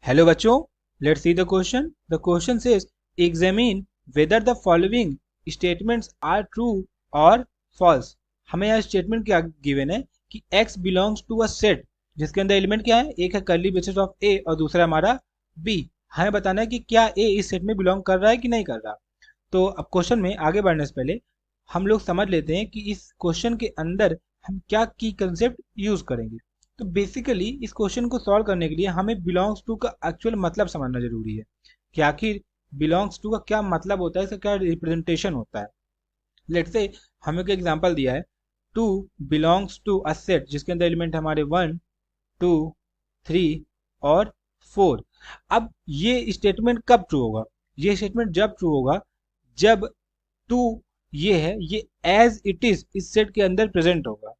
Hello बच्चों, let's see the question. The question says examine whether the following statements are true और false. हमें यहाँ statement क्या given है कि x belongs to a set जिसके अंदर एलिमेंट क्या है, एक है कर्ली ब्रेसेस ऑफ a और दूसरा हमारा b। हमें बताना है कि क्या a इस सेट में बिलोंग कर रहा है कि नहीं कर रहा। तो अब क्वेश्चन में आगे बढ़ने से पहले हम लोग समझ लेते हैं कि इस क्वेश्चन के अंदर हम क्या की कंसेप्ट यूज करेंगे। तो बेसिकली इस क्वेश्चन को सॉल्व करने के लिए हमें बिलोंग्स टू का एक्चुअल मतलब समझना जरूरी है कि आखिर बिलोंग्स टू का क्या मतलब होता है, इसका क्या रिप्रेजेंटेशन होता है। लेट्स से हमें एक एग्जांपल दिया है, two belongs to a set जिसके अंदर एलिमेंट हमारे 1 2 3 और 4। अब ये स्टेटमेंट कब ट्रू होगा? ये स्टेटमेंट जब ट्रू होगा जब टू ये है ये एज इट इज इस सेट के अंदर प्रेजेंट होगा।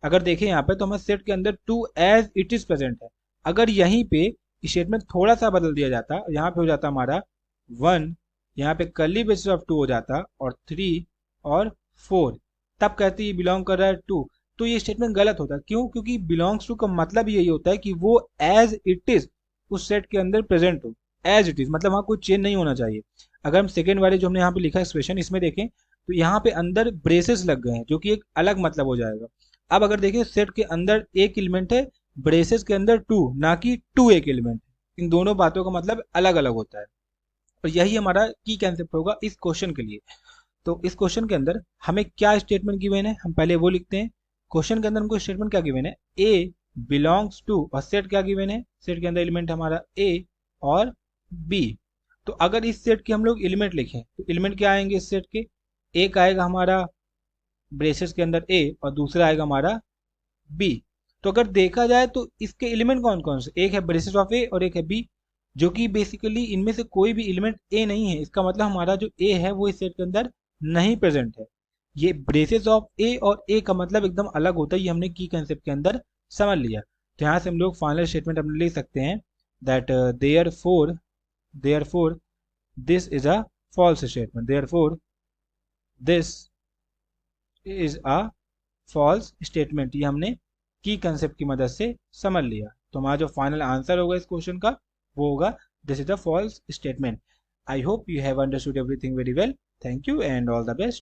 अगर देखें यहाँ पे तो हमारे सेट के अंदर two as it is present है। अगर यहीं पे स्टेटमेंट थोड़ा सा बदल दिया जाता, यहाँ पे हो जाता हमारा 1, यहाँ पे कर्ली ब्रेसेस ऑफ 2 हो जाता और 3 और 4, तब कहते ये बिलोंग कर रहा है टू। तो ये स्टेटमेंट गलत होता है। क्यों? क्योंकि बिलोंग्स टू का मतलब यही होता है कि वो एज इट इज उस सेट के अंदर प्रेजेंट हो। एज इट इज मतलब वहाँ कोई चेंज नहीं होना चाहिए। अगर हम सेकेंड वाले जो हमने यहाँ पे लिखा एक्सप्रेशन इसमें देखें तो यहाँ पे अंदर ब्रेसेस लग गए हैं जो कि एक अलग मतलब हो जाएगा। अब अगर देखिए सेट के अंदर एक एलिमेंट है, ब्रेसेस के अंदर टू, ना कि टू एक एलिमेंट। इन दोनों बातों का मतलब अलग अलग होता है और यही हमारा की कंसेप्ट होगा इस क्वेश्चन के लिए। तो इस क्वेश्चन के अंदर हमें क्या स्टेटमेंट गिवन है, हम पहले वो लिखते हैं। क्वेश्चन के अंदर हमको स्टेटमेंट क्या गिवन है, ए बिलोंग्स टू, और सेट क्या गिवन है, सेट के अंदर एलिमेंट हमारा ए और बी। तो अगर इस सेट के हम लोग एलिमेंट लिखें तो एलिमेंट क्या आएंगे इस सेट के, एक आएगा हमारा ब्रेसेस के अंदर ए और दूसरा आएगा हमारा बी। तो अगर देखा जाए तो इसके एलिमेंट कौन कौन से, एक है ब्रेसेस ऑफ ए और एक है बी, जो कि बेसिकली इनमें से कोई भी एलिमेंट ए नहीं है। इसका मतलब हमारा जो ए है वो इस सेट के अंदर नहीं प्रेजेंट है। ये ब्रेसेस ऑफ ए और ए का मतलब एकदम अलग होता है, ये हमने की कंसेप्ट के अंदर समझ लिया। तो यहाँ से हम लोग फाइनल स्टेटमेंट अपने लिख सकते हैं that therefore this is a false statement. Therefore this is a false statement. ये हमने की कंसेप्ट की मदद से समझ लिया। तो हमारा जो फाइनल आंसर होगा इस क्वेश्चन का वो होगा this is a false statement. I hope you have understood everything very well. Thank you and all the best.